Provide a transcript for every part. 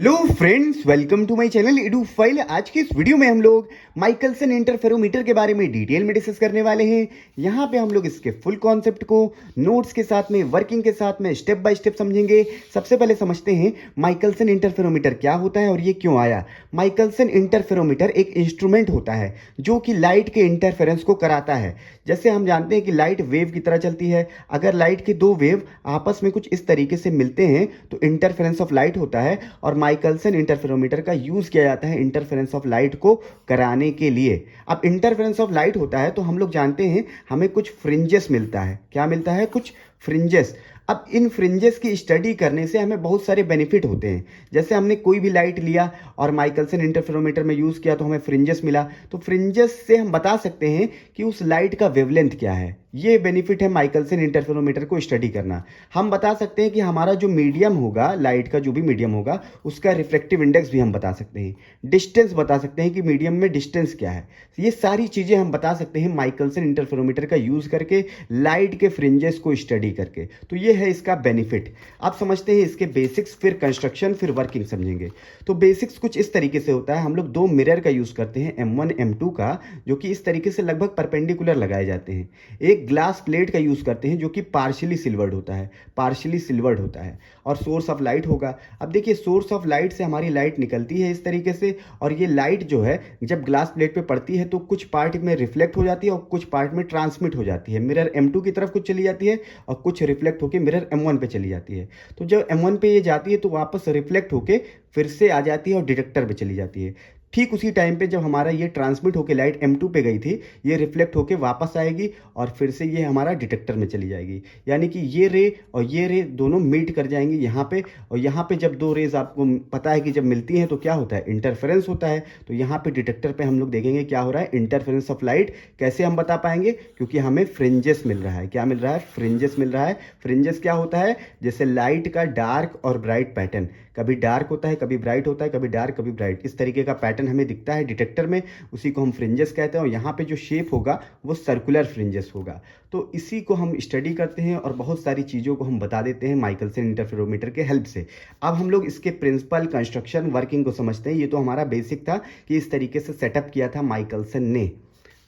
Hello friends, welcome to my channel Edu File. आज की इस वीडियो में हम लोग माइकलसन इंटरफेरोमीटर के बारे में डिटेल में डिस्कस करने वाले हैं। यहाँ पे हम लोग इसके फुल कॉन्सेप्ट को नोट्स के साथ में, वर्किंग के साथ में स्टेप बाय स्टेप समझेंगे। सबसे पहले समझते हैं माइकलसन इंटरफेरोमीटर क्या होता है और ये क्यों आया। माइकलसन इंटरफेरोमीटर एक इंस्ट्रूमेंट होता है जो कि लाइट के इंटरफेरेंस को कराता है। जैसे हम जानते हैं कि लाइट वेव की तरह चलती है। अगर लाइट के दो वेव आपस में कुछ इस तरीके से मिलते हैं तो इंटरफेरेंस ऑफ लाइट होता है, और माइकलसन इंटरफेरोमीटर का यूज किया जाता है इंटरफेरेंस ऑफ लाइट को कराने के लिए। अब इंटरफेरेंस ऑफ लाइट होता है तो हम लोग जानते हैं हमें कुछ फ्रिंजेस मिलता है। क्या मिलता है? कुछ फ्रिंजेस। अब इन फ्रिंजेस की स्टडी करने से हमें बहुत सारे बेनिफिट होते हैं। जैसे हमने कोई भी लाइट लिया और माइकलसन इंटरफेरोमीटर में यूज किया तो हमें फ्रिंजेस मिला, तो फ्रिंजेस से हम बता सकते हैं कि उस लाइट का वेवलेंथ क्या है। ये बेनिफिट है माइकलसन इंटरफेरोमीटर को स्टडी करना। हम बता सकते हैं कि हमारा जो मीडियम होगा, लाइट का जो भी मीडियम होगा, उसका रिफ्लेक्टिव इंडेक्स भी हम बता सकते हैं। डिस्टेंस बता सकते हैं कि मीडियम में डिस्टेंस क्या है। ये सारी चीजें हम बता सकते हैं माइकलसन इंटरफेरोमीटर का यूज करके, लाइट के फ्रिंजेस को स्टडी करके। तो ये है इसका बेनिफिट। आप समझते हैं इसके बेसिक्स, फिर कंस्ट्रक्शन, फिर वर्किंग समझेंगे। तो बेसिक्स कुछ इस तरीके से होता है। हम लोग दो मिरर का यूज करते हैं, M1 M2 का, जो कि इस तरीके से लगभग परपेंडिकुलर लगाए जाते हैं। एक ग्लास प्लेट का यूज करते हैं जो कि पार्शियली सिल्वर्ड होता है, पार्शियली सिल्वर्ड होता है, और सोर्स ऑफ लाइट होगा। अब देखिए, सोर्स ऑफ लाइट से हमारी लाइट निकलती है इस तरीके से, और ये लाइट जो है जब ग्लास प्लेट पे पड़ती है तो कुछ पार्ट में रिफ्लेक्ट हो जाती है और कुछ पार्ट में ट्रांसमिट हो जाती है। मिरर M2 की तरफ कुछ चली जाती है और कुछ रिफ्लेक्ट होकर मिरर M1 पे चली जाती है। तो जब M1 पे ये जाती है तो वापस रिफ्लेक्ट होके फिर से आ जाती है और डिटेक्टर पे चली जाती है। ठीक उसी टाइम पे जब हमारा ये ट्रांसमिट होके लाइट M2 पे गई थी, ये रिफ्लेक्ट होके वापस आएगी और फिर से ये हमारा डिटेक्टर में चली जाएगी। यानी कि ये रे और ये रे दोनों मीट कर जाएंगी यहाँ पे, और यहाँ पे जब दो रेज, आपको पता है कि जब मिलती हैं तो क्या होता है? इंटरफेरेंस होता है। तो यहाँ पे डिटेक्टर पे हम लोग देखेंगे क्या हो रहा है, इंटरफेरेंस ऑफ लाइट। कैसे हम बता पाएंगे? क्योंकि हमें फ्रिंजेस मिल रहा है। क्या मिल रहा है? फ्रिंजेस मिल रहा है। फ्रिंजेस क्या होता है? जैसे लाइट का डार्क और ब्राइट पैटर्न, कभी डार्क होता है, कभी ब्राइट होता है, कभी डार्क कभी ब्राइट, इस तरीके का पैटर्न हमें दिखता है डिटेक्टर में, उसी को हम फ्रिंजेस कहते हैं। और यहाँ पे जो शेप होगा वो सर्कुलर फ्रिंजेस होगा। तो इसी को हम स्टडी करते हैं और बहुत सारी चीज़ों को हम बता देते हैं माइकलसन इंटरफेरोमीटर के हेल्प से। अब हम लोग इसके प्रिंसिपल, कंस्ट्रक्शन, वर्किंग को समझते हैं। ये तो हमारा बेसिक था कि इस तरीके से सेटअप किया था माइकलसन ने।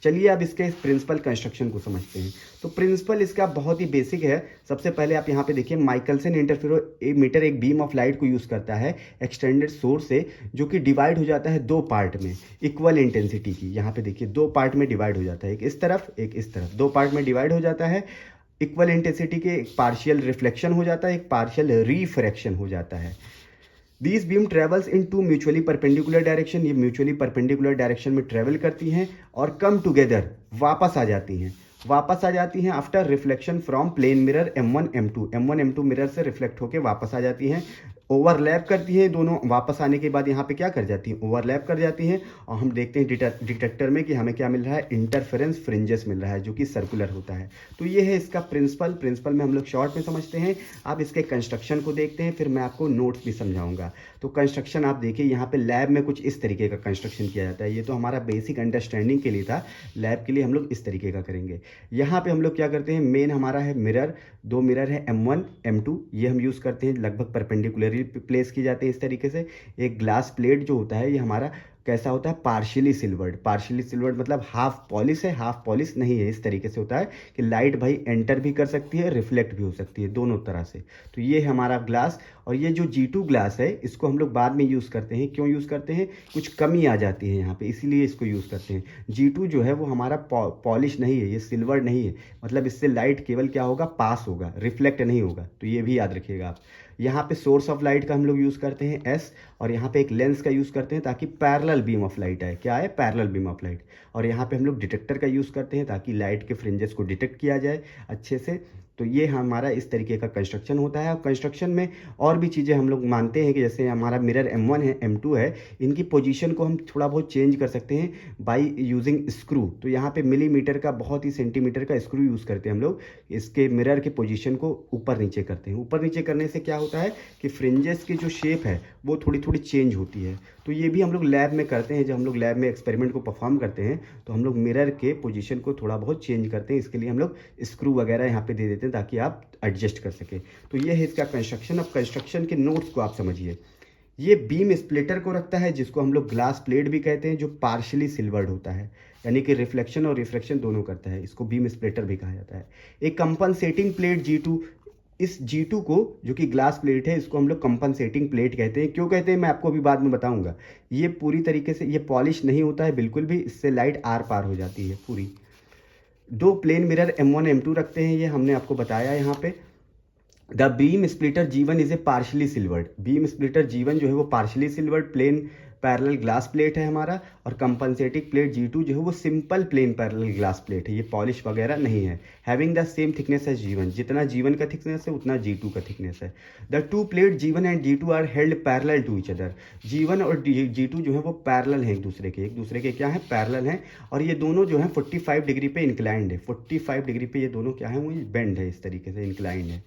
चलिए अब इसके प्रिंसिपल कंस्ट्रक्शन को समझते हैं। तो प्रिंसिपल इसका बहुत ही बेसिक है। सबसे पहले आप यहाँ पे देखिए, माइकलसन इंटरफेरोमीटर एक बीम ऑफ लाइट को यूज करता है एक्सटेंडेड सोर्स से, जो कि डिवाइड हो जाता है दो पार्ट में इक्वल इंटेंसिटी की। यहाँ पे देखिए, दो पार्ट में डिवाइड हो जाता है, एक इस तरफ एक इस तरफ, दो पार्ट में डिवाइड हो जाता है इक्वल इंटेंसिटी के। एक पार्शियल रिफ्लेक्शन हो जाता है, एक पार्शियल रिफ्रैक्शन हो जाता है। These beam travels in two mutually perpendicular direction, ये म्यूचुअली परपेंडिकुलर डायरेक्शन में ट्रेवल करती हैं और कम टुगेदर वापस आ जाती हैं। वापस आ जाती हैं after reflection from plane mirror M1 M2 mirror से रिफ्लेक्ट होकर वापस आ जाती हैं। ओवरलैप करती हैं दोनों। वापस आने के बाद यहाँ पे क्या कर जाती हैं? ओवरलैप कर जाती हैं। और हम देखते हैं डिटेक्टर में कि हमें क्या मिल रहा है? इंटरफेरेंस फ्रिंजेस मिल रहा है, जो कि सर्कुलर होता है। तो ये है इसका प्रिंसिपल में हम लोग शॉर्ट में समझते हैं। अब इसके कंस्ट्रक्शन को देखते हैं, फिर मैं आपको नोट्स भी समझाऊंगा। तो कंस्ट्रक्शन आप देखिए, यहाँ पे लैब में कुछ इस तरीके का कंस्ट्रक्शन किया जाता है। ये तो हमारा बेसिक अंडरस्टैंडिंग के लिए था, लैब के लिए हम लोग इस तरीके का करेंगे। यहाँ पे हम लोग क्या करते हैं, मेन हमारा है मिरर, दो मिरर है M1 M2, ये हम यूज़ करते हैं, लगभग परपेंडिकुलरली प्लेस की जाते हैं इस तरीके से। एक ग्लास प्लेट जो होता है ये हमारा कैसा होता है? Partially silvered. पार्शियली सिल्वर्ड मतलब हाफ पॉलिश है, हाफ पॉलिश नहीं है। इस तरीके से होता है कि लाइट भाई एंटर भी कर सकती है, रिफ्लेक्ट भी हो सकती है, दोनों तरह से। तो ये है हमारा ग्लास। और ये जो G2 ग्लास है, इसको हम लोग बाद में यूज़ करते हैं। क्यों यूज़ करते हैं? कुछ कमी आ जाती है यहाँ पे, इसीलिए इसको यूज़ करते हैं। G2 जो है वो हमारा पॉलिश नहीं है, ये सिल्वर नहीं है, मतलब इससे लाइट केवल क्या होगा? पास होगा, रिफ्लेक्ट नहीं होगा। तो ये भी याद रखिएगा आप। यहाँ पे सोर्स ऑफ लाइट का हम लोग यूज़ करते हैं S, और यहाँ पे एक लेंस का यूज़ करते हैं ताकि पैरेलल बीम ऑफ लाइट आए। क्या है? Parallel beam of light. और यहाँ पे हम लोग डिटेक्टर का यूज़ करते हैं ताकि लाइट के फ्रिंजेस को डिटेक्ट किया जाए अच्छे से। तो ये हमारा इस तरीके का कंस्ट्रक्शन होता है। और कंस्ट्रक्शन में और भी चीज़ें हम लोग मानते हैं कि जैसे हमारा मिरर M1 है, M2 है, इनकी पोजीशन को हम थोड़ा बहुत चेंज कर सकते हैं बाय यूजिंग स्क्रू। तो यहाँ पे मिलीमीटर का, बहुत ही सेंटीमीटर का स्क्रू यूज़ करते हैं हम लोग। इसके मिरर के पोजीशन को ऊपर नीचे करते हैं। ऊपर नीचे करने से क्या होता है कि फ्रिंजेस की जो शेप है वो थोड़ी थोड़ी चेंज होती है। तो ये भी हम लोग लैब में करते हैं। जब हम लोग लैब में एक्सपेरिमेंट को परफॉर्म करते हैं तो हम लोग मिरर के पोजीशन को थोड़ा बहुत चेंज करते हैं। इसके लिए हम लोग स्क्रू वगैरह यहाँ पे दे देते हैं ताकि आप एडजस्ट कर सकें। तो ये है इसका कंस्ट्रक्शन। अब कंस्ट्रक्शन के नोट्स को आप समझिए। ये बीम स्प्लिटर को रखता है, जिसको हम लोग ग्लास प्लेट भी कहते हैं, जो पार्शली सिल्वर्ड होता है, यानी कि रिफ्लेक्शन और रिफ्रैक्शन दोनों करता है। इसको बीम स्प्लिटर भी कहा जाता है। एक कंपनसेटिंग प्लेट G2, इस G2 को, जो कि ग्लास प्लेट है, इसको हम लोग कंपनसेटिंग प्लेट कहते हैं। क्यों कहते हैं मैं आपको अभी बाद में बताऊंगा। ये पूरी तरीके से ये पॉलिश नहीं होता है बिल्कुल भी, इससे लाइट आर पार हो जाती है पूरी। दो प्लेन मिरर M1 M2 रखते हैं, ये हमने आपको बताया यहाँ पे। The beam splitter G1 is a partially silvered. Beam splitter G1 जो है वो partially silvered plane parallel glass plate है हमारा, और कंपनसेटिंग प्लेट G2 जो है वो simple plane parallel glass plate है, ये पॉलिश वगैरह नहीं है। Having the same thickness as G1, जितना G1 का थिकनेस है उतना G2 का थिकनेस है। The two plate G1 and G2 are held parallel to each other. G1 और G2 जो है वो पैरेलल हैं एक दूसरे के क्या है, पैरेलल हैं। और ये दोनों जो है 45 डिग्री पे इंक्लाइंड है, 45 डिग्री पे ये दोनों क्या है, वो बेंड है, इस तरीके से इंक्लाइंड है।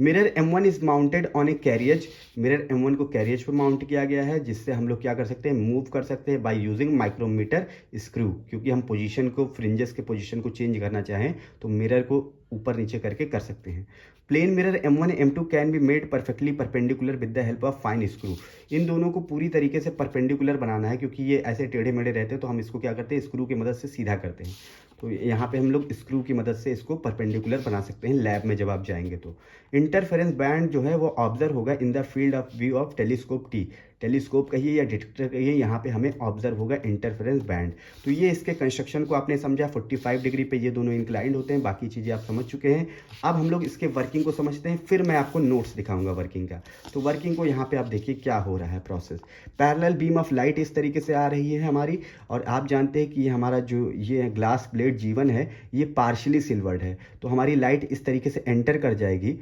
Mirror M1 is mounted on A carriage. Mirror M1 को कैरियज पर माउंट किया गया है, जिससे हम लोग क्या कर सकते हैं, मूव कर सकते हैं बाय यूजिंग माइक्रोमीटर स्क्रू। क्योंकि हम पोजीशन को, फ्रिंजेस के पोजीशन को चेंज करना चाहें तो मिरर को ऊपर नीचे करके कर सकते हैं। Plane mirror M1 M2 can be made perfectly perpendicular with the help of fine screw. इन दोनों को पूरी तरीके से परपेंडिकुलर बनाना है, क्योंकि ये ऐसे टेढ़े मेढ़े रहते हैं, तो हम इसको क्या करते हैं, स्क्रू की मदद से सीधा करते हैं। तो यहाँ पे हम लोग स्क्रू की मदद से इसको परपेंडिकुलर बना सकते हैं लैब में जब आप जाएंगे तो। इंटरफेरेंस बैंड जो है वो ऑब्जर्व होगा in the field of view of telescope T. Telescope कहिए या डिटेक्टर कहिए, यहाँ पे हमें ऑब्जर्व होगा इंटरफेरेंस बैंड। तो ये इसके कंस्ट्रक्शन को आपने समझा, 45 डिग्री पे ये दोनों इंक्लाइंड होते हैं, बाकी चीज़ें आप समझ चुके हैं। अब हम लोग इसके वर्किंग को समझते हैं, फिर मैं आपको नोट्स दिखाऊंगा वर्किंग का। तो वर्किंग को यहाँ पे आप देखिए क्या हो रहा है process. Parallel beam of light इस तरीके से आ रही है हमारी, और आप जानते हैं कि ये हमारा जो ये ग्लास प्लेट G1 है, ये पार्शली सिल्वर्ड है। तो हमारी लाइट इस तरीके से एंटर कर जाएगी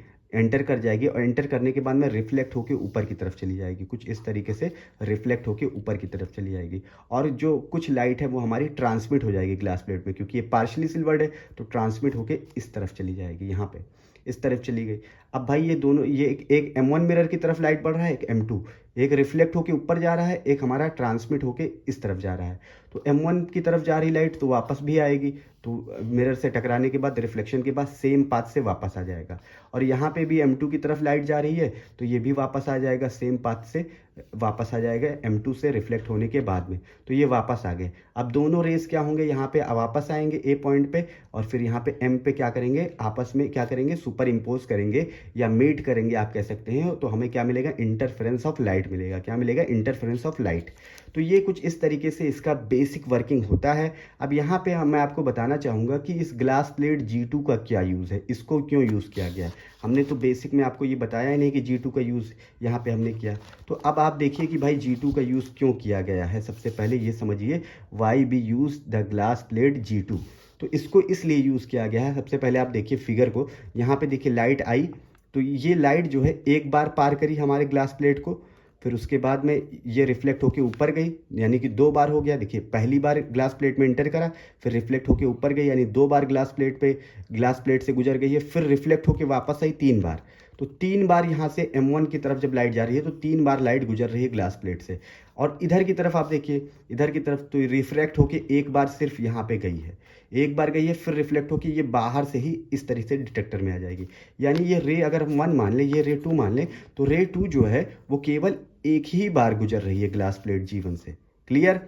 और एंटर करने के बाद में रिफ्लेक्ट होकर ऊपर की तरफ चली जाएगी, कुछ इस तरीके से रिफ्लेक्ट होकर ऊपर की तरफ चली जाएगी। और जो कुछ लाइट है वो हमारी ट्रांसमिट हो जाएगी ग्लास प्लेट में, क्योंकि ये पार्शली सिल्वर्ड है, तो ट्रांसमिट होकर इस तरफ चली जाएगी, यहाँ पे इस तरफ चली गई। अब भाई ये दोनों, ये एक M1 मिरर की तरफ लाइट बढ़ रहा है, एक M2, एक रिफ्लेक्ट होके ऊपर जा रहा है, एक हमारा ट्रांसमिट होके इस तरफ जा रहा है। तो M1 की तरफ जा रही लाइट तो वापस भी आएगी, तो मिरर से टकराने के बाद, रिफ्लेक्शन के बाद सेम पाथ से वापस आ जाएगा। और यहाँ पे भी M2 की तरफ लाइट जा रही है, तो ये भी वापस आ जाएगा, सेम पाथ से वापस आ जाएगा M2 से रिफ्लेक्ट होने के बाद में। तो ये वापस आ गए। अब दोनों रेस क्या होंगे, यहाँ पे वापस आएंगे A पॉइंट पे, और फिर यहाँ पे M पे क्या करेंगे, आपस में क्या करेंगे, सुपर इम्पोज करेंगे या मेट करेंगे आप कह सकते हैं। तो हमें क्या मिलेगा, इंटरफेरेंस ऑफ लाइट मिलेगा। क्या मिलेगा, इंटरफेरेंस ऑफ लाइट। तो ये कुछ इस तरीके से इसका बेसिक वर्किंग होता है। अब यहाँ पे मैं आपको बताना चाहूँगा कि इस ग्लास प्लेट G2 का क्या यूज़ है, इसको क्यों यूज़ किया गया है। हमने तो बेसिक में आपको ये बताया ही नहीं कि G2 का यूज़ यहाँ पे हमने किया। तो अब आप देखिए कि भाई G2 का यूज़ क्यों किया गया है। सबसे पहले ये समझिए, why be use the glass plate G2। तो इसको इसलिए यूज़ किया गया है। सबसे पहले आप देखिए फिगर को, यहाँ पे देखिए लाइट आई, तो ये लाइट जो है एक बार पार करी हमारे ग्लास प्लेट को, फिर उसके बाद में ये रिफ्लेक्ट होके ऊपर गई, यानी कि 2 बार हो गया। देखिए पहली बार ग्लास प्लेट में एंटर करा, फिर रिफ्लेक्ट होके ऊपर गई, यानी 2 बार ग्लास प्लेट से गुजर गई है, फिर रिफ्लेक्ट होके वापस आई 3 बार। तो 3 बार यहाँ से M1 की तरफ जब लाइट जा रही है, तो 3 बार लाइट गुजर रही है ग्लास प्लेट से। और इधर की तरफ आप देखिए, इधर की तरफ तो रिफ्लेक्ट होके एक बार सिर्फ यहाँ पे गई है, एक बार गई है, फिर रिफ्लेक्ट होके ये बाहर से ही इस तरीके से डिटेक्टर में आ जाएगी। यानी ये रे अगर हम 1 मान लें, ये रे 2 मान लें, तो रे 2 जो है वो केवल एक ही बार गुजर रही है ग्लास प्लेट G1 से। क्लियर।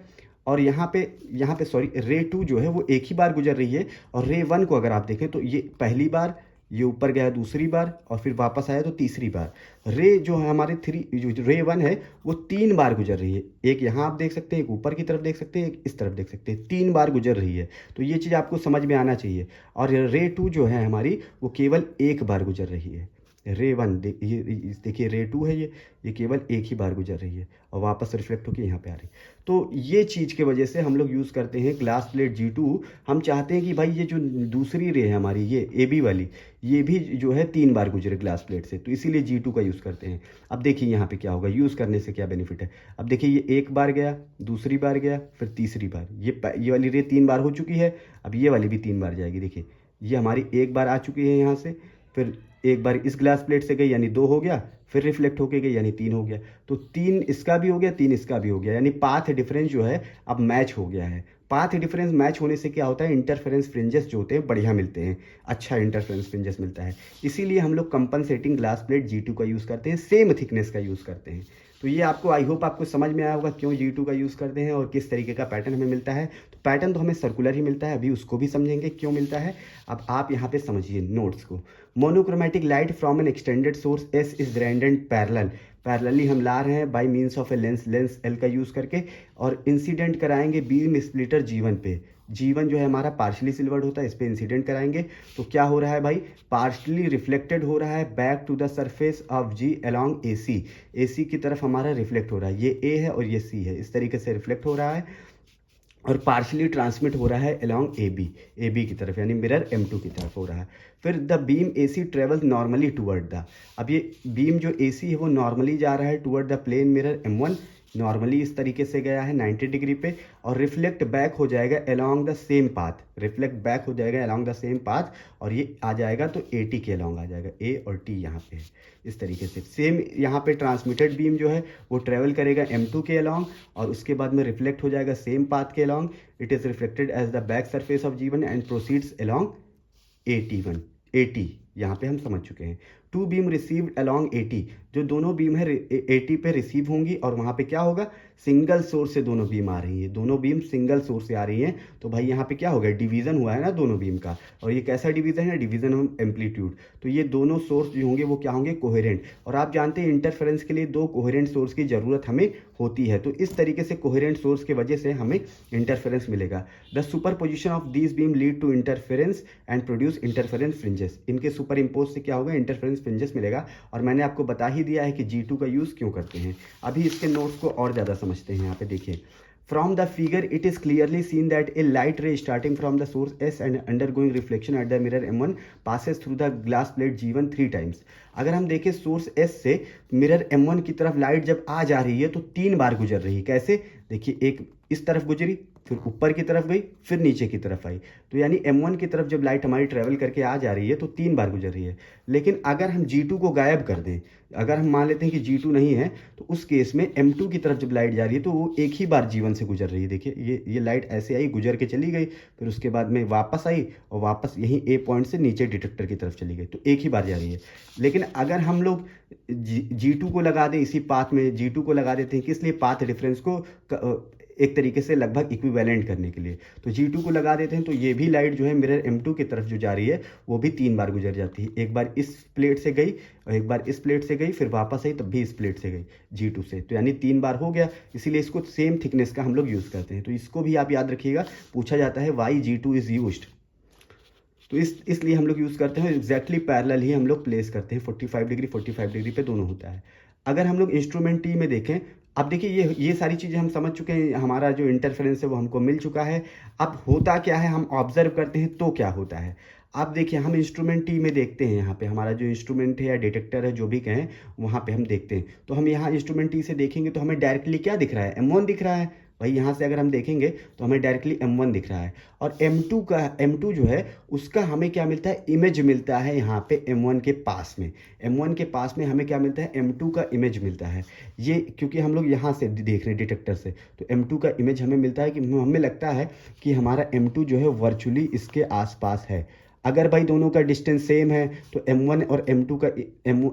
और यहाँ पे सॉरी, रे 2 जो है वो एक ही बार गुजर रही है, और रे 1 को अगर आप देखें तो ये पहली बार, ये ऊपर गया दूसरी बार, और फिर वापस आया तो तीसरी बार। रे जो है हमारे जो रे 1 है वो 3 बार गुजर रही है। एक यहाँ आप देख सकते हैं, एक ऊपर की तरफ देख सकते हैं, एक इस तरफ देख सकते हैं, 3 बार गुजर रही है। तो ये चीज़ आपको समझ में आना चाहिए। और रे 2 जो है हमारी, वो केवल एक बार गुजर रही है। रे 1 ये देखिए, रे 2 है, ये केवल एक ही बार गुजर रही है, और वापस रिफ्लेक्ट होकर यहाँ पे आ रही। तो ये चीज़ के वजह से हम लोग यूज़ करते हैं ग्लास प्लेट G2। हम चाहते हैं कि भाई ये जो दूसरी रे है हमारी, ये AB वाली, ये भी जो है 3 बार गुजरे ग्लास प्लेट से, तो इसीलिए G2 का यूज़ करते हैं। अब देखिए यहाँ पे क्या होगा, यूज़ करने से क्या बेनिफिट है। अब देखिए ये एक बार गया, दूसरी बार गया, फिर तीसरी बार, ये वाली रे 3 बार हो चुकी है, अब ये वाली भी 3 बार जाएगी। देखिए ये हमारी एक बार आ चुकी है यहाँ से, फिर एक बार इस ग्लास प्लेट से गई, यानी 2 हो गया, फिर रिफ्लेक्ट होके गई, यानी 3 हो गया। तो 3 इसका भी हो गया, 3 इसका भी हो गया, यानी पाथ डिफरेंस जो है अब मैच हो गया है। पाथ डिफरेंस मैच होने से क्या होता है, इंटरफेरेंस फ्रिंजेस जो होते हैं बढ़िया मिलते हैं, अच्छा इंटरफेरेंस फ्रिंजेस मिलता है। इसीलिए हम लोग कंपनसेटिंग ग्लास प्लेट G2 का यूज़ करते हैं, सेम थिकनेस का यूज़ करते हैं। तो तो ये आपको आई होप आपको समझ में आया होगा क्यों G2 का यूज़ करते हैं और किस तरीके का पैटर्न हमें मिलता है। तो पैटर्न तो हमें सर्कुलर ही मिलता है, अभी उसको भी समझेंगे क्यों मिलता है। अब आप यहाँ पे समझिए नोट्स को। Monochromatic light from N extended source S is rendered parallelly हम ला रहे हैं bye means of a lens L का यूज़ करके, और इंसिडेंट कराएंगे बीम स्प्लिटर G1 पे। G1 जो है हमारा पार्शली सिल्वर्ड होता है, इस पे इंसिडेंट कराएंगे तो क्या हो रहा है भाई, पार्शली रिफ्लेक्टेड हो रहा है back to the surface of G along AC की तरफ हमारा रिफ्लेक्ट हो रहा है। ये A है और ये C है, इस तरीके से रिफ्लेक्ट हो रहा है और पार्शली ट्रांसमिट हो रहा है अलोंग AB की तरफ, यानी मिरर M2 की तरफ हो रहा है। फिर the beam AC travels normally toward the, अब ये बीम जो AC है वो नॉर्मली जा रहा है toward the plane mirror M1, normally इस तरीके से गया है 90 डिग्री पे, और रिफ्लेक्ट बैक हो जाएगा along the same path, reflect back हो जाएगा अलोंग द सेम पाथ, और ये आ जाएगा तो AT के अलोंग आ जाएगा, A और T यहाँ पे है इस तरीके से। सेम यहाँ पे ट्रांसमिटेड बीम जो है वो ट्रेवल करेगा M2 के अलोंग और उसके बाद में रिफ्लेक्ट हो जाएगा सेम पाथ के along. It is reflected as the back surface of G1 and proceeds along AT, यहाँ पे हम समझ चुके हैं। Two beam received along AT, जो दोनों बीम है AT पे रिसीव होंगी और वहाँ पे क्या होगा, सिंगल सोर्स से दोनों बीम आ रही है, दोनों बीम सिंगल सोर्स से आ रही हैं, तो भाई यहाँ पे क्या हो गया, डिवीज़न हुआ है ना दोनों बीम का। और ये कैसा डिवीज़न है, डिवीज़न ऑफ एम्पलीट्यूड। तो ये दोनों सोर्स जो होंगे वो क्या होंगे, कोहेरेंट। और आप जानते हैं इंटरफेरेंस के लिए दो कोहेरेंट सोर्स की ज़रूरत हमें होती है, तो इस तरीके से कोहेरेंट सोर्स की वजह से हमें इंटरफेरेंस मिलेगा। The superposition of these beam lead to interference and produce interference fringes, इनके सुपर इम्पोज से क्या होगा, इंटरफेरेंस फ्रिंजेस मिलेगा। और मैंने आपको बता ही दिया है कि G2 का यूज़ क्यों करते हैं। अभी इसके नोट्स को और ज़्यादा समझते हैं। यहाँ पे देखिए, from the figure it is clearly seen that A light रे starting from the source S and undergoing reflection at the mirror M1 passes through the glass plate G1 3 times. अगर हम देखें सोर्स S से mirror M1 की तरफ light जब आ जा रही है तो 3 बार गुजर रही है। कैसे, देखिए, एक इस तरफ गुजरी, फिर ऊपर की तरफ गई, फिर नीचे की तरफ आई, तो यानी M1 की तरफ जब लाइट हमारी ट्रेवल करके आ जा रही है तो 3 बार गुजर रही है। लेकिन अगर हम G2 को गायब कर दें, अगर हम मान लेते हैं कि G2 नहीं है, तो उस केस में M2 की तरफ जब लाइट जा रही है तो वो एक ही बार G1 से गुजर रही है। देखिए ये लाइट ऐसे आई, गुजर के चली गई, फिर उसके बाद में वापस आई और वापस यहीं A पॉइंट से नीचे डिटेक्टर की तरफ चली गई, तो एक ही बार जा रही है। लेकिन अगर हम लोग G2 को लगा दें इसी पाथ में, G2 को लगा देते हैं, किस लिए, पाथ डिफरेंस को एक तरीके से लगभग इक्विवेलेंट करने के लिए, तो G2 को लगा देते हैं, तो ये भी लाइट जो है मिरर M2 की तरफ जो जा रही है वो भी 3 बार गुजर जाती है। एक बार इस प्लेट से गई और एक बार इस प्लेट से गई, फिर वापस आई तब भी इस प्लेट से गई G2 से, तो यानी 3 बार हो गया। इसीलिए इसको सेम थिकनेस का हम लोग यूज़ करते हैं। तो इसको भी आप याद रखिएगा, पूछा जाता है वाई G2 इज़ यूज्ड, तो इसलिए हम लोग यूज़ करते हैं। एग्जैक्टली पैरेलल ही हम लोग प्लेस करते हैं, 45 डिग्री पे दोनों होता है। अगर हम लोग इंस्ट्रूमेंट T में देखें, अब देखिए ये सारी चीज़ें हम समझ चुके हैं, हमारा जो इंटरफेरेंस है वो हमको मिल चुका है। अब होता क्या है, हम ऑब्जर्व करते हैं तो क्या होता है। आप देखिए, हम इंस्ट्रूमेंट T में देखते हैं, यहाँ पे हमारा जो इंस्ट्रूमेंट है या डिटेक्टर है जो भी कहें, वहाँ पे हम देखते हैं। तो हम यहाँ इंस्ट्रूमेंट T से देखेंगे तो हमें डायरेक्टली क्या दिख रहा है, M1 दिख रहा है। भाई यहाँ से अगर हम देखेंगे तो हमें डायरेक्टली M1 दिख रहा है, और M2 जो है उसका हमें क्या मिलता है, इमेज मिलता है यहाँ पे M1 के पास में। M1 के पास में हमें क्या मिलता है, M2 का इमेज मिलता है। ये क्योंकि हम लोग यहाँ से देख रहे हैं डिटेक्टर से, तो M2 का इमेज हमें मिलता है कि हमें लगता है कि हमारा M2 जो है वर्चुअली इसके आसपास है। अगर भाई दोनों का डिस्टेंस सेम है तो M1 और M2 का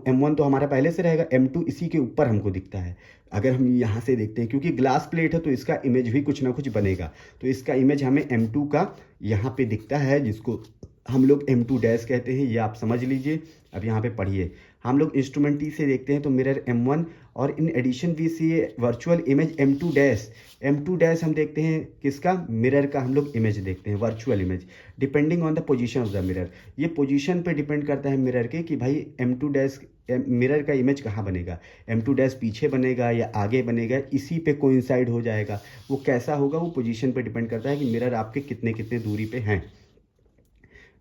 M1 तो हमारा पहले से रहेगा, M2 इसी के ऊपर हमको दिखता है। अगर हम यहाँ से देखते हैं, क्योंकि ग्लास प्लेट है तो इसका इमेज भी कुछ ना कुछ बनेगा, तो इसका इमेज हमें M2 का यहाँ पे दिखता है, जिसको हम लोग M2 डैश कहते हैं, ये आप समझ लीजिए। अब यहाँ पे पढ़िए, हम लोग इंस्ट्रूमेंट T से देखते हैं तो मिरर M1, और in addition we see virtual image M2 dash हम देखते हैं किसका, मिरर का हम लोग इमेज देखते हैं, virtual image, depending on the position of the mirror. ये पोजीशन पे डिपेंड करता है मिरर के कि भाई M2 डैश मिरर का इमेज कहाँ बनेगा, M2 डैश पीछे बनेगा या आगे बनेगा, इसी पे कोइंसाइड हो जाएगा। वो कैसा होगा, वो पोजीशन पे डिपेंड करता है कि मिरर आपके कितने कितने दूरी पे हैं,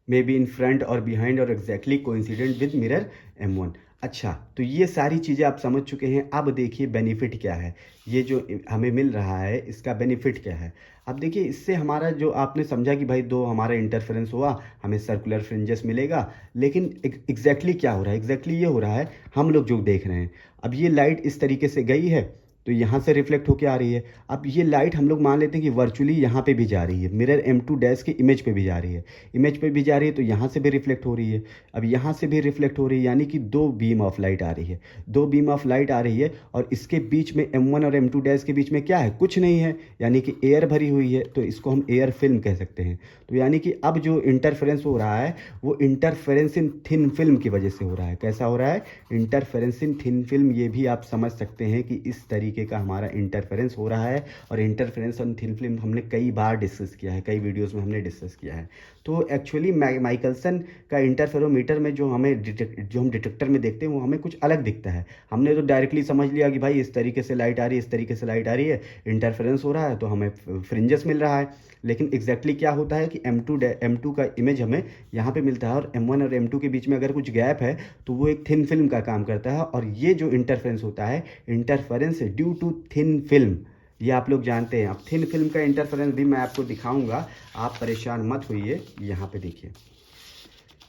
मे बी इन फ्रंट और बिहाइंड और exactly coincident with mirror M1। अच्छा, तो ये सारी चीज़ें आप समझ चुके हैं। अब देखिए बेनिफिट क्या है, ये जो हमें मिल रहा है इसका बेनिफिट क्या है। अब देखिए, इससे हमारा जो आपने समझा कि भाई दो हमारा इंटरफेरेंस हुआ, हमें सर्कुलर फ्रिंजेस मिलेगा, लेकिन एग्जैक्टली क्या हो रहा है, एग्जैक्टली ये हो रहा है हम लोग जो देख रहे हैं। अब ये लाइट इस तरीके से गई है, तो यहाँ से रिफ्लेक्ट होकर आ रही है। अब ये लाइट हम लोग मान लेते हैं कि वर्चुअली यहाँ पे भी जा रही है, मिरर M2 डैश के इमेज पे भी जा रही है, इमेज पे भी जा रही है, तो यहाँ से भी रिफ्लेक्ट हो रही है, अब यहाँ से भी रिफ्लेक्ट हो रही है, यानी कि दो बीम ऑफ लाइट आ रही है, दो बीम ऑफ लाइट आ रही है। और इसके बीच में M1 और M2 डैश के बीच में क्या है, कुछ नहीं है, यानी कि एयर भरी हुई है, तो इसको हम एयर फिल्म कह सकते हैं। तो यानी कि अब जो इंटरफेरेंस हो रहा है वो इंटरफेरेंस इन थिन फिल्म की वजह से हो रहा है। कैसा हो रहा है, इंटरफेरेंस इन थिन फिल्म। ये भी आप समझ सकते हैं कि इस तरीके का हमारा इंटरफेरेंस हो रहा है। और इंटरफेरेंस ऑन थिन फिल्म हमने कई बार डिस्कस किया है, कई वीडियोस में हमने डिस्कस किया है। तो एक्चुअली माइकलसन का इंटरफेरोमीटर में जो हम डिटेक्टर में देखते हैं वो हमें कुछ अलग दिखता है। हमने तो डायरेक्टली समझ लिया कि भाई इस तरीके से लाइट आ रही है, इस तरीके से लाइट आ रही है, इंटरफेरेंस हो रहा है, तो हमें फ्रिंजेस मिल रहा है। लेकिन एग्जैक्टली क्या होता है कि M2 का इमेज हमें यहाँ पे मिलता है, और M1 और M2 के बीच में अगर कुछ गैप है तो वो एक थिन फिल्म का काम करता है। और ये जो इंटरफेरेंस होता है, interference due to thin film, ये आप लोग जानते हैं। अब थिन फिल्म का इंटरफेरेंस भी मैं आपको दिखाऊंगा, आप परेशान मत होइए। यहाँ पे देखिए,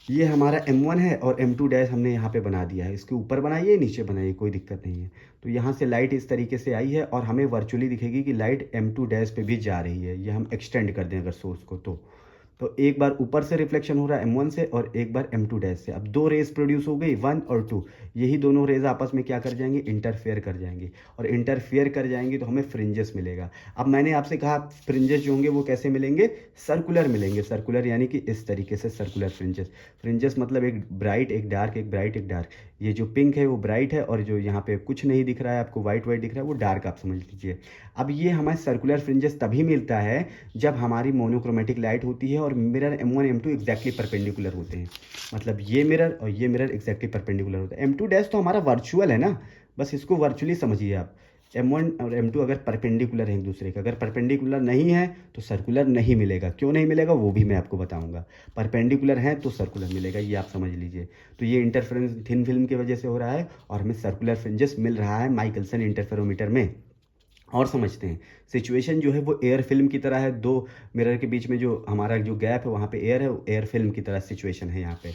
ये हमारा M1 है और M2 डैश हमने यहाँ पे बना दिया है, इसके ऊपर बनाइए नीचे बनाइए कोई दिक्कत नहीं है। तो यहाँ से लाइट इस तरीके से आई है और हमें वर्चुअली दिखेगी कि लाइट M2 डैश पे भी जा रही है। ये हम एक्सटेंड कर दें अगर सोर्स को, तो एक बार ऊपर से रिफ्लेक्शन हो रहा है M1 से और एक बार M2 डैश से। अब दो रेज प्रोड्यूस हो गई, 1 और 2, यही दोनों रेज आपस में क्या कर जाएंगे, इंटरफेयर कर जाएंगे, और इंटरफेयर कर जाएंगे तो हमें फ्रिंजेस मिलेगा। अब मैंने आपसे कहा फ्रिंजेस जो होंगे वो कैसे मिलेंगे, सर्कुलर मिलेंगे, सर्कुलर यानी कि इस तरीके से सर्कुलर फ्रिंजेस। फ्रिंजेस मतलब एक ब्राइट एक डार्क, एक ब्राइट एक डार्क। ये जो पिंक है वो ब्राइट है, और जो यहाँ पे कुछ नहीं दिख रहा है आपको, वाइट वाइट दिख रहा है, वो डार्क आप समझ लीजिए। अब ये हमें सर्कुलर फ्रिंजेस तभी मिलता है जब हमारी मोनोक्रोमेटिक लाइट होती है और mirror M1 M2 exactly perpendicular होते हैं। मतलब ये मिरर और ये मिरर एग्जैक्टली परपेंडिकुलर होता है। M2 डैश तो हमारा वर्चुअल है ना, बस इसको वर्चुअली समझिए आप। M1 और M2 अगर परपेंडिकुलर है एक दूसरे का, अगर परपेंडिकुलर नहीं है तो सर्कुलर नहीं मिलेगा। क्यों नहीं मिलेगा वो भी मैं आपको बताऊंगा। परपेंडिकुलर है तो सर्कुलर मिलेगा, ये आप समझ लीजिए। तो ये इंटरफेरेंस थिन फिल्म की वजह से हो रहा है और हमें सर्कुलर फ्रिंजेस मिल रहा है माइकलसन इंटरफेरोमीटर में। और समझते हैं, सिचुएशन जो है वो एयर फिल्म की तरह है। दो मिरर के बीच में जो हमारा जो गैप है वहाँ पे एयर है, एयर फिल्म की तरह सिचुएशन है यहाँ पे।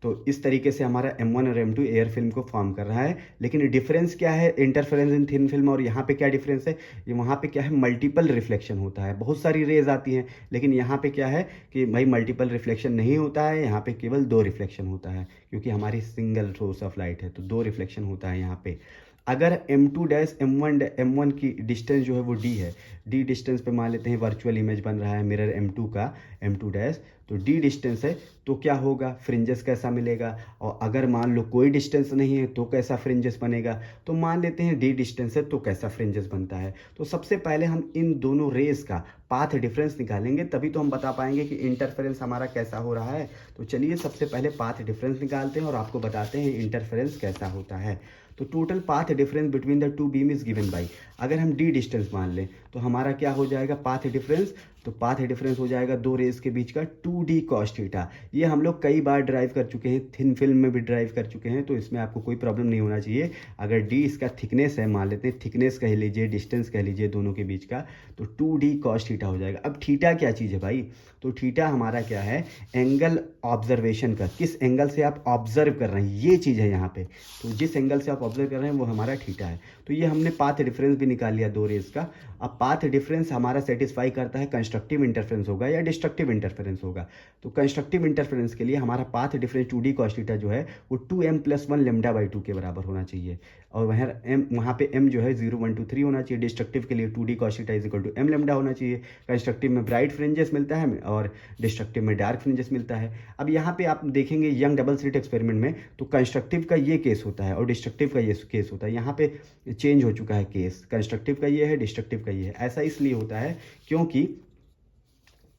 तो इस तरीके से हमारा M1 और M2 एयर फिल्म को फॉर्म कर रहा है। लेकिन डिफरेंस क्या है इंटरफेरेंस इन थिन फिल्म और यहाँ पे क्या डिफरेंस है, ये वहाँ पे क्या है, मल्टीपल रिफ्लेक्शन होता है, बहुत सारी रेज आती हैं। लेकिन यहाँ पे क्या है कि भाई मल्टीपल रिफ्लेक्शन नहीं होता है, यहाँ पे केवल दो रिफ्लेक्शन होता है, क्योंकि हमारी सिंगल सोर्स ऑफ लाइट है, तो दो रिफ्लेक्शन होता है यहाँ पे। अगर M2 डैश M1 की डिस्टेंस जो है वो D है, D डिस्टेंस पे मान लेते हैं वर्चुअल इमेज बन रहा है मिरर M2 का, M2 डैश, तो D डिस्टेंस है, तो क्या होगा, फ्रिंजेस कैसा मिलेगा। और अगर मान लो कोई डिस्टेंस नहीं है तो कैसा फ्रिंजेस बनेगा। तो मान लेते हैं D डिस्टेंस है तो कैसा फ्रिंजेस बनता है। तो सबसे पहले हम इन दोनों रेस का पाथ डिफरेंस निकालेंगे, तभी तो हम बता पाएंगे कि इंटरफेरेंस हमारा कैसा हो रहा है। तो चलिए सबसे पहले पाथ डिफरेंस निकालते हैं और आपको बताते हैं इंटरफेरेंस कैसा होता है। तो total path difference between the two beam is given by, अगर हम D डिस्टेंस मान लें तो हमारा क्या हो जाएगा पाथ डिफरेंस, तो पाथ डिफरेंस हो जाएगा दो रेस के बीच का 2D cos थीटा। ये हम लोग कई बार ड्राइव कर चुके हैं, थिन फिल्म में भी ड्राइव कर चुके हैं, तो इसमें आपको कोई प्रॉब्लम नहीं होना चाहिए। अगर D इसका थिकनेस है, मान लेते हैं थिकनेस कह लीजिए, डिस्टेंस कह लीजिए दोनों के बीच का, तो 2D cos थीटा हो जाएगा। अब थीटा क्या चीज़ है भाई, तो थीटा हमारा क्या है, एंगल ऑब्जर्वेशन का, किस एंगल से आप ऑब्जर्व कर रहे हैं, ये चीज़ है यहाँ पे। तो जिस एंगल से आप ऑब्जर्व कर रहे हैं वो हमारा थीटा है। तो ये हमने पाथ डिफरेंस भी निकाल लिया दो रेस का। अब पाथ डिफरेंस हमारा सेटिस्फाई करता है कंस्ट्रक्टिव इंटरफेरेंस होगा या डिस्ट्रक्टिव इंटरफेरेंस होगा। तो कंस्ट्रक्टिव इंटरफेरेंस के लिए हमारा path difference 2D cos theta जो है वो 2m+1 λ/2 के बराबर होना चाहिए। और वहाँ पे m जो है 0 1 2 3 होना चाहिए। डिस्ट्रक्टिव के लिए 2D cos थीटा = m λ होना चाहिए। कंस्ट्रक्टिव में ब्राइट फ्रिंजेस मिलता है और डिस्ट्रक्टिव में डार्क फ्रिंजेस मिलता है। अब यहाँ पे आप देखेंगे यंग डबल स्लिट एक्सपेरिमेंट में, तो कंस्ट्रक्टिव का ये केस होता है और डिस्ट्रक्टिव का ये केस होता है। यहाँ पे चेंज हो चुका है केस, कंस्ट्रक्टिव का ये है, डिस्ट्रक्टिव का ये है। ऐसा इसलिए होता है क्योंकि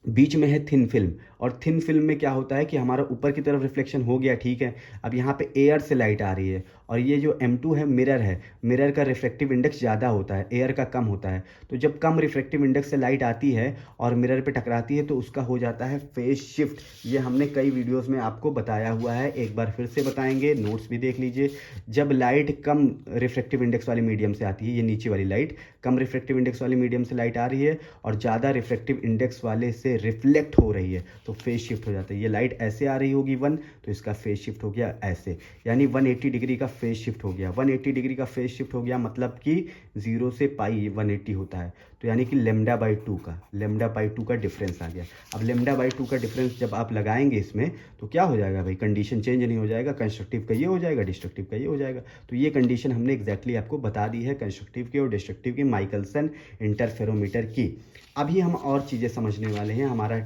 बीच में है थिन फिल्म, और थिन फिल्म में क्या होता है कि हमारा ऊपर की तरफ रिफ्लेक्शन हो गया, ठीक है। अब यहाँ पे एयर से लाइट आ रही है और ये जो M2 है मिरर है, मिरर का रिफ्लेक्टिव इंडेक्स ज़्यादा होता है, एयर का कम होता है। तो जब कम रिफ्लेक्टिव इंडेक्स से लाइट आती है और मिरर पे टकराती है तो उसका हो जाता है फेज शिफ्ट। ये हमने कई वीडियोज़ में आपको बताया हुआ है, एक बार फिर से बताएंगे, नोट्स भी देख लीजिए। जब लाइट कम रिफ्लेक्टिव इंडेक्स वाली मीडियम से आती है, ये नीचे वाली लाइट कम रिफ्लेक्टिव इंडेक्स वाली मीडियम से लाइट आ रही है और ज़्यादा रिफ्लेक्टिव इंडेक्स वाले से रिफ्लेक्ट हो रही है, तो फेज शिफ्ट हो जाता है। ये लाइट ऐसे आ रही होगी 1, तो इसका फेज शिफ्ट हो गया ऐसे, यानी 180 डिग्री का फेज शिफ्ट हो गया। 180 डिग्री का फेज शिफ्ट हो गया मतलब कि 0 से पाई 180 होता है, तो यानी कि λ/2 का डिफरेंस आ गया। अब λ/2 का डिफरेंस जब आप लगाएंगे इसमें तो क्या हो जाएगा भाई, कंडीशन चेंज नहीं हो जाएगा, कंस्ट्रक्टिव का ये हो जाएगा, डिस्ट्रक्टिव का ये हो जाएगा। तो ये कंडीशन हमने एग्जैक्टली आपको बता दी है कंस्ट्रक्टिव की और डिस्ट्रक्टिव की माइकलसन इंटरफेरोमीटर की। अभी हम और चीज़ें समझने वाले हैं, हमारा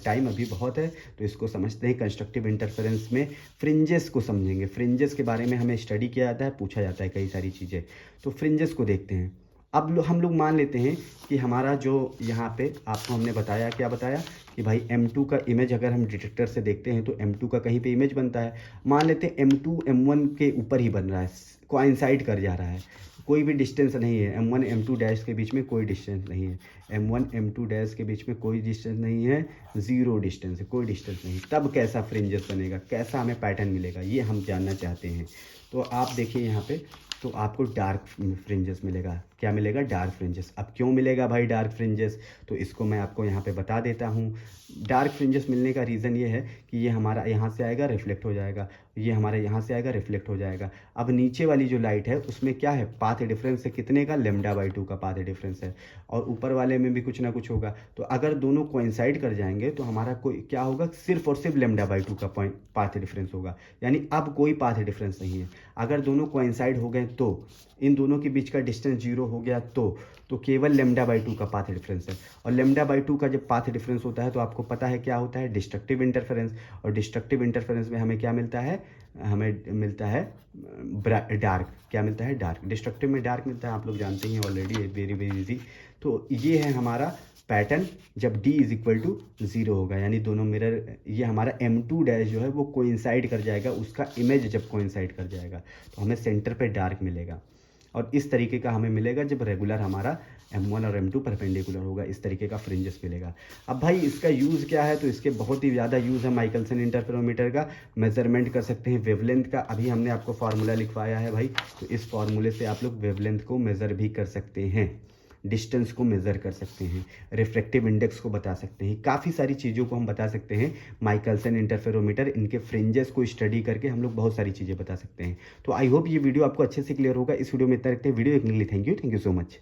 टाइम अभी बहुत है, तो इसको समझते हैं। कंस्ट्रक्टिव इंटरफेरेंस में फ्रिंजेस को समझेंगे। फ्रिंजेस के बारे में हमें स्टडी किया जाता है, पूछा जाता है कई सारी चीज़ें, तो फ्रिंजेस को देखते हैं। अब हम लोग मान लेते हैं कि हमारा जो यहाँ पे आपको हमने बताया, क्या बताया कि भाई M2 का इमेज अगर हम डिटेक्टर से देखते हैं तो M2 का कहीं पे इमेज बनता है। मान लेते हैं M2 M1 के ऊपर ही बन रहा है, कोइंसाइड कर जा रहा है, कोई भी डिस्टेंस नहीं है। M1 M2 डैश के बीच में कोई डिस्टेंस नहीं है, M1 M2 डैश के बीच में कोई डिस्टेंस नहीं है, ज़ीरो डिस्टेंस है, कोई डिस्टेंस नहीं। तब कैसा फ्रिंजेस बनेगा, कैसा हमें पैटर्न मिलेगा, ये हम जानना चाहते हैं। तो आप देखिए यहाँ पे, तो आपको डार्क फ्रिंजेस मिलेगा। क्या मिलेगा, डार्क फ्रिंजेस। अब क्यों मिलेगा भाई डार्क फ्रिंजेस, तो इसको मैं आपको यहाँ पे बता देता हूँ। डार्क फ्रिंजेस मिलने का रीज़न ये है कि ये हमारा यहाँ से आएगा रिफ्लेक्ट हो जाएगा, ये हमारे यहाँ से आएगा रिफ्लेक्ट हो जाएगा। अब नीचे वाली जो लाइट है उसमें क्या है, पाथ डिफरेंस है कितने का, λ/2 का पाथ डिफरेंस है, और ऊपर वाले में भी कुछ ना कुछ होगा। तो अगर दोनों कोइंसाइड कर जाएंगे तो हमारा कोई क्या होगा, सिर्फ और सिर्फ λ/2 का पाथ डिफरेंस होगा, यानी अब कोई पाथ डिफरेंस नहीं है। अगर दोनों कोइंसाइड हो गए तो इन दोनों के बीच का डिस्टेंस 0 हो गया तो केवल λ/2 का पाथ डिफरेंस है। और λ/2 का जब पाथ डिफरेंस होता है तो आपको पता है क्या होता है, डिस्ट्रक्टिव इंटरफेरेंस। और डिस्ट्रक्टिव इंटरफेरेंस में हमें क्या मिलता है, हमें मिलता है डार्क। क्या मिलता है, डार्क। डिस्ट्रक्टिव में डार्क मिलता है, आप लोग जानते ही हैं ऑलरेडी, वेरी वेरी इजी। तो ये है हमारा पैटर्न जब d = 0 होगा, यानी दोनों मिरर, ये हमारा M2 डैश जो है वो कोइंसाइड कर जाएगा, उसका इमेज जब कोइंसाइड कर जाएगा तो हमें सेंटर पे डार्क मिलेगा। और इस तरीके का हमें मिलेगा जब रेगुलर हमारा M1 और M2 परपेंडिकुलर होगा, इस तरीके का फ्रिंजेस मिलेगा। अब भाई इसका यूज़ क्या है, तो इसके बहुत ही ज़्यादा यूज़ है। माइकलसन इंटरफेरोमीटर का मेजरमेंट कर सकते हैं वेवलेंथ का, अभी हमने आपको फार्मूला लिखवाया है भाई, तो इस फार्मूले से आप लोग वेवलेंथ को मेज़र भी कर सकते हैं, डिस्टेंस को मेज़र कर सकते हैं, रिफ्रैक्टिव इंडेक्स को बता सकते हैं, काफ़ी सारी चीज़ों को हम बता सकते हैं। माइकलसन इंटरफेरोमीटर, इनके फ्रिंजेस को स्टडी करके हम लोग बहुत सारी चीज़ें बता सकते हैं। तो आई होप ये वीडियो आपको अच्छे से क्लियर होगा। इस वीडियो में इतना रखते हैं। वीडियो देखने के लिए थैंक यू सो मच।